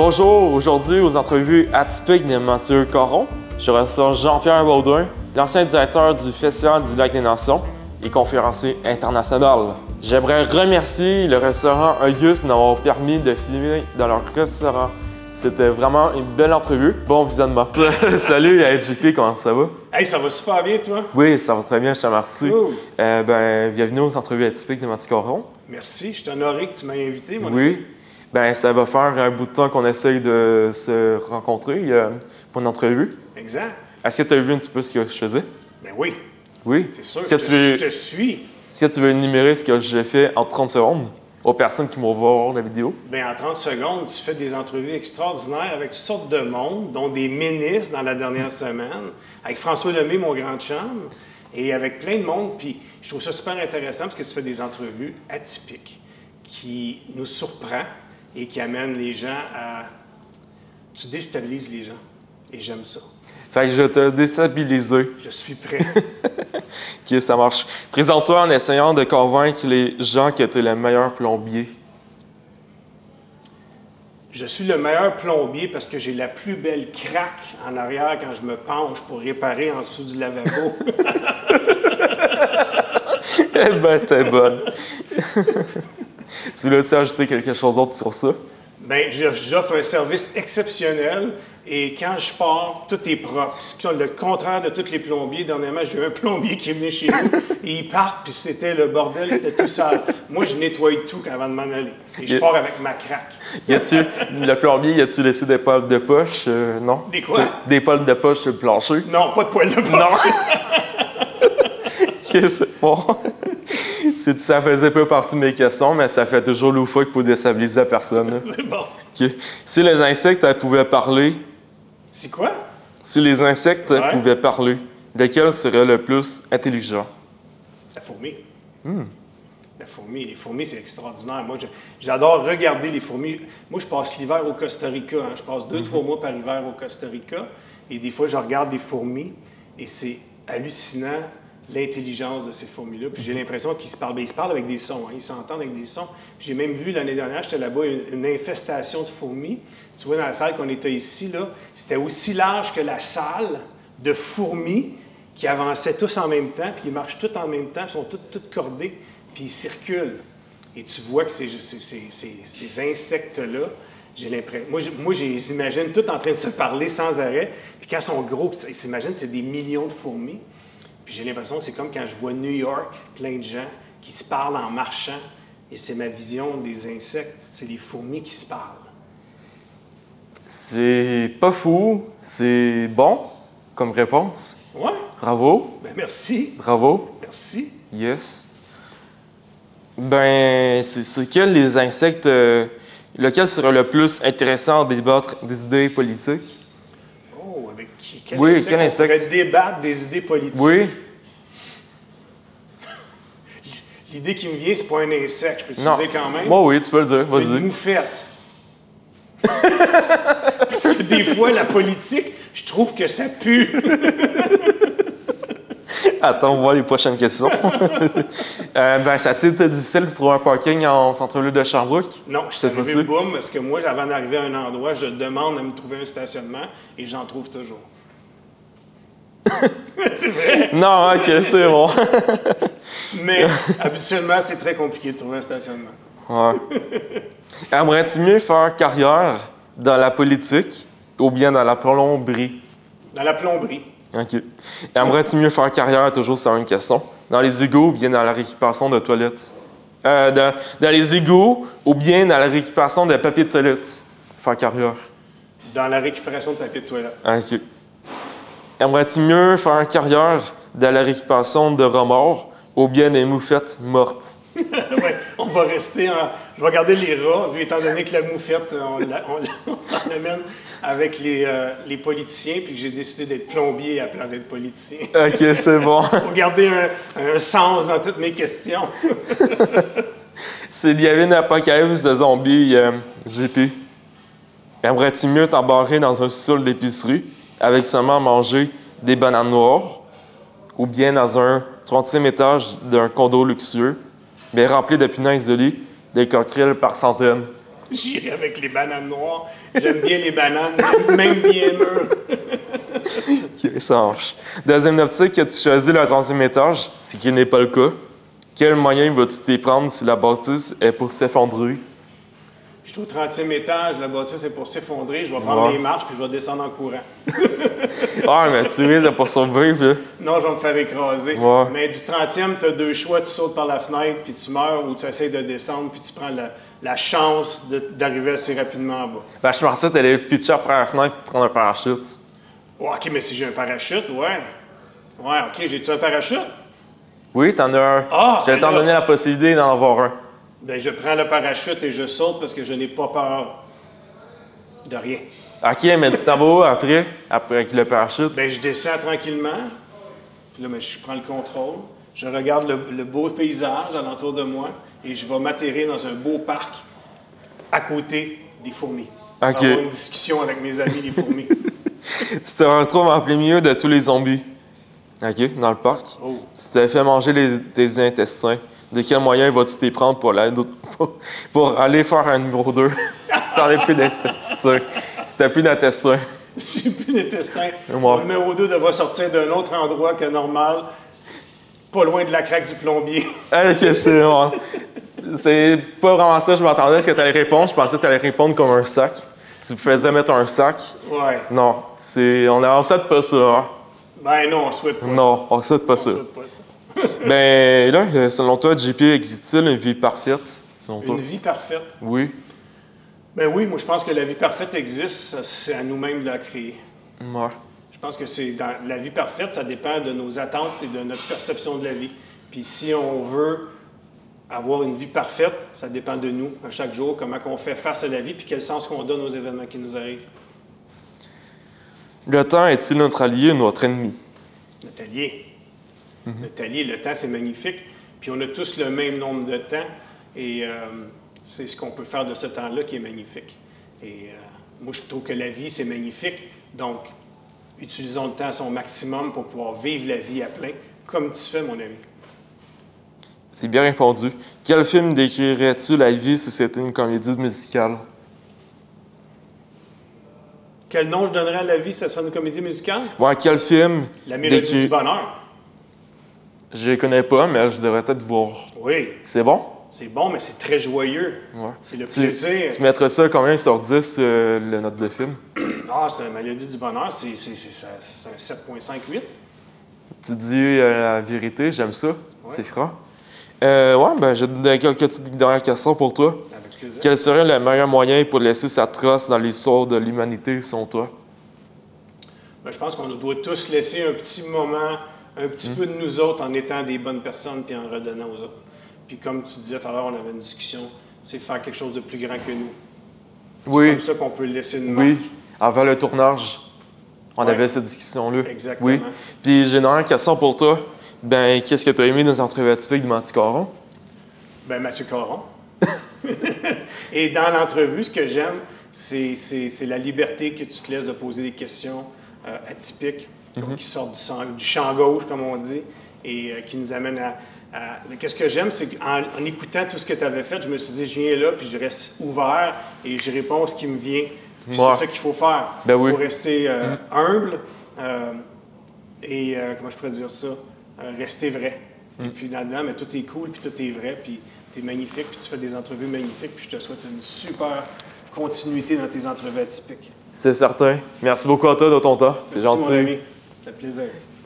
Bonjour, aujourd'hui aux entrevues atypiques de Mathieu Caron, je reçois Jean-Pierre Baudouin, l'ancien directeur du Festival du Lac des Nations et conférencier international. J'aimerais remercier le restaurant Auguste d'avoir permis de filmer dans leur restaurant. C'était vraiment une belle entrevue. Bon visionnement. Salut JP, comment ça va? Hey, ça va super bien, toi? Oui, ça va très bien, je te remercie. Cool. Bienvenue aux entrevues atypiques de Mathieu Caron. Merci, je suis honoré que tu m'aies invité. Mon Oui. Ça va faire un bout de temps qu'on essaye de se rencontrer pour une entrevue. Exact. Est-ce que tu as vu un petit peu ce que je faisais? Ben oui. Oui. C'est sûr, Si je te suis. Si tu veux énumérer ce que j'ai fait en 30 secondes aux personnes qui vont voir la vidéo. Bien, en 30 secondes, tu fais des entrevues extraordinaires avec toutes sortes de monde, dont des ministres dans la dernière semaine, avec François Lemay, mon grand chum, et avec plein de monde. Puis je trouve ça super intéressant parce que tu fais des entrevues atypiques qui nous surprennent et qui amènent les gens à... Tu déstabilises les gens. Et j'aime ça. Fait que je vais te déstabiliser. Je suis prêt. OK, ça marche. Présente-toi en essayant de convaincre les gens que tu es le meilleur plombier. Je suis le meilleur plombier parce que j'ai la plus belle craque en arrière quand je me penche pour réparer en dessous du lavabo. Eh ben, t'es bonne. Tu voulais-tu ajouter quelque chose d'autre sur ça? Bien, j'offre un service exceptionnel et quand je pars, tout est propre. C'est le contraire de tous les plombiers. Dernièrement, j'ai eu un plombier qui est venu chez nous et il part, puis c'était le bordel, c'était tout sale. Moi, je nettoie tout avant de m'en aller. Et je pars avec ma craque. Le plombier, y a-tu laissé des poils de poche? Non? Des quoi? Des poils de poche sur le plancher? Non, pas de poils de poche. Non! OK, c'est bon. Ça faisait pas partie de mes questions, mais ça fait toujours loufoque pour déstabiliser la personne. C'est bon. OK. Si les insectes pouvaient parler... C'est quoi? Si les insectes pouvaient parler, lequel serait le plus intelligent? La fourmi. La fourmi. Les fourmis, c'est extraordinaire. Moi, j'adore regarder les fourmis. Moi, je passe l'hiver au Costa Rica. Je passe 2-3 mois par hiver au Costa Rica. Et des fois, je regarde les fourmis et c'est hallucinant l'intelligence de ces fourmis-là. Puis j'ai l'impression qu'ils se parlent. Bien, ils se parlent avec des sons. Ils s'entendent avec des sons. J'ai même vu l'année dernière, j'étais là-bas, une infestation de fourmis. Tu vois, dans la salle qu'on était ici, là, c'était aussi large que la salle de fourmis qui avançaient tous en même temps, puis ils marchent tous en même temps, ils sont toutes cordés, puis ils circulent. Et tu vois que ces insectes-là, j'ai l'impression... Moi, je les imagine tous en train de se parler sans arrêt, puis quand ils sont gros, ils s'imaginent que c'est des millions de fourmis. Puis j'ai l'impression que c'est comme quand je vois New York, plein de gens qui se parlent en marchant. Et c'est ma vision des insectes. C'est les fourmis qui se parlent. C'est pas fou. C'est bon comme réponse. Ouais. Bravo. Ben merci. Bravo. Merci. Yes. C'est quel les insectes... lequel serait le plus intéressant à débattre des idées politiques? Oh, avec qui? Quel insecte? On pourrait débattre des idées politiques. Oui. L'idée qui me vient, c'est pas un insecte. Je peux t'utiliser quand même? Moi, oui, tu peux le dire. Vas-y. Une moufette. Parce que des fois, la politique, je trouve que ça pue. Attends, on voit les prochaines questions. Ça a-t-il été difficile de trouver un parking en centre-ville de Sherbrooke? Non, je suis arrivé boum, parce que moi, avant d'arriver à un endroit, je demande à me trouver un stationnement et j'en trouve toujours. C'est vrai? Non, OK, c'est bon. Mais habituellement, c'est très compliqué de trouver un stationnement. Ouais. Aimerais-tu mieux faire carrière dans la politique ou bien dans la plomberie? Dans la plomberie. OK. Aimerais-tu mieux faire carrière, toujours c'est une question, dans les égouts ou bien dans la récupération de toilettes? Dans les égouts ou bien dans la récupération de papier de toilette? Faire carrière. Dans la récupération de papier de toilette. OK. Aimerais-tu mieux faire carrière dans la récupération de remords ou bien des moufettes mortes? Ouais, on va rester en... Je vais garder les rats, vu étant donné que la moufette, on s'en amène avec les politiciens, puis que j'ai décidé d'être plombier à la place d'être politicien. OK, c'est bon. Pour garder un sens dans toutes mes questions. S'il y avait une apocalypse de zombies, JP, aimerais-tu mieux t'embarrer dans un sol d'épicerie avec seulement manger des bananes noires ou bien dans un 30e étage d'un condo luxueux, mais rempli de punaises de lit, des coquerelles par centaines? J'irai avec les bananes noires. J'aime bien les bananes, même bien mûres. OK, ça marche. Deuxième optique que tu choisis le 30e étage, ce qui n'est pas le cas. Quel moyen vas-tu t'y prendre si la bâtisse est pour s'effondrer? Je suis au 30e étage, la bâtisse est pour s'effondrer. Je vais prendre les marches puis je vais descendre en courant. Ah, mais tu risques de pas survivre, là. Non, je vais me faire écraser. Ouais. Mais du 30e, tu as deux choix. Tu sautes par la fenêtre puis tu meurs ou tu essaies de descendre puis tu prends la chance d'arriver assez rapidement en bas. Ben, je pensais que tu allais pitcher après la fenêtre pour prendre un parachute. Ouais, OK, mais si j'ai un parachute, ouais. Ouais, OK, j'ai-tu un parachute? Oui, t'en as un. Ah, Je vais t'en ben là. donner la possibilité d'en avoir un. Bien, je prends le parachute et je saute parce que je n'ai pas peur de rien. OK, mais tu t'en vas où après avec le parachute? Bien, je descends tranquillement. Puis là, ben, je prends le contrôle. Je regarde le beau paysage alentour de moi et je vais m'atterrir dans un beau parc à côté des fourmis. OK. Avoir une discussion avec mes amis, les fourmis. Tu te retrouves en plein milieu de tous les zombies. OK, dans le parc. Oh. Tu t'es fait manger tes intestins. De quel moyen vas-tu t'y prendre pour aller faire un numéro 2? Si t'en as plus d'intestins. Si t'as plus d'intestins. J'ai plus d'intestin. Moi. Le numéro 2 devra sortir d'un autre endroit que normal, pas loin de la craque du plombier. OK, c'est bon. C'est pas vraiment ça que je m'attendais à ce que tu allais répondre. Je pensais que tu allais répondre comme un sac. Tu me faisais mettre un sac. Ouais. Non, on souhaite pas ça. Hein? Ben non, on souhaite pas Non, on souhaite pas ça. ça. On souhaite pas ça. Ben là, selon toi, JP, existe-t-il une vie parfaite? Selon toi? Une vie parfaite? Oui. Ben oui, moi je pense que la vie parfaite existe, c'est à nous-mêmes de la créer. Ouais. Je pense que la vie parfaite, ça dépend de nos attentes et de notre perception de la vie. Puis si on veut avoir une vie parfaite, ça dépend de nous, à chaque jour, comment on fait face à la vie, puis quel sens qu'on donne aux événements qui nous arrivent. Le temps est-il notre allié ou notre ennemi? Notre allié. Notre allié, le temps, c'est magnifique. Puis on a tous le même nombre de temps. Et c'est ce qu'on peut faire de ce temps-là qui est magnifique. Et moi, je trouve que la vie, c'est magnifique. Donc, utilisons le temps à son maximum pour pouvoir vivre la vie à plein, comme tu fais, mon ami. C'est bien répondu. Quel film décrirais-tu la vie si c'était une comédie musicale? Quel nom je donnerais à la vie si ce serait une comédie musicale? Ouais, quel film La Mélodie du bonheur. Je les connais pas, mais je devrais peut-être voir. Oui. C'est bon? C'est bon, mais c'est très joyeux. Ouais. C'est le plaisir. Tu mettrais ça combien sur 10, le note de film? Ah, c'est la Mélodie du bonheur, c'est un 7,58. Tu dis la vérité, j'aime ça. Ouais. C'est franc. Ouais, ben j'ai quelques petites dernières questions pour toi. Avec plaisir. Quel serait le meilleur moyen pour laisser sa trace dans l'histoire de l'humanité, selon toi? Ben, je pense qu'on doit tous laisser un petit moment, un petit peu de nous autres en étant des bonnes personnes puis en redonnant aux autres. Puis comme tu disais tout à l'heure, on avait une discussion, c'est faire quelque chose de plus grand que nous. C'est comme ça qu'on peut laisser une marque. Oui, avant le tournage, on Ouais. avait cette discussion-là. Exactement. Oui. Puis j'ai une dernière question pour toi. Ben, qu'est-ce que tu as aimé dans les entrevues atypiques de Mathieu Caron? Ben Mathieu Caron. Et dans l'entrevue, ce que j'aime, c'est la liberté que tu te laisses de poser des questions atypiques, qui sortent du champ gauche, comme on dit, et qui nous amènent à... Qu'est-ce que j'aime, c'est qu'en écoutant tout ce que tu avais fait, je me suis dit, je viens là, puis je reste ouvert, et je réponds ce qui me vient. Puis Ouais. c'est ça qu'il faut faire. Ben oui. Il faut rester humble, et comment je pourrais dire ça? Rester vrai. Et puis là-dedans, mais tout est cool, puis tout est vrai, puis tu es magnifique, puis tu fais des entrevues magnifiques, puis je te souhaite une super continuité dans tes entrevues atypiques. C'est certain. Merci beaucoup à toi de ton temps. C'est Merci, gentil. mon ami. Ça fait plaisir.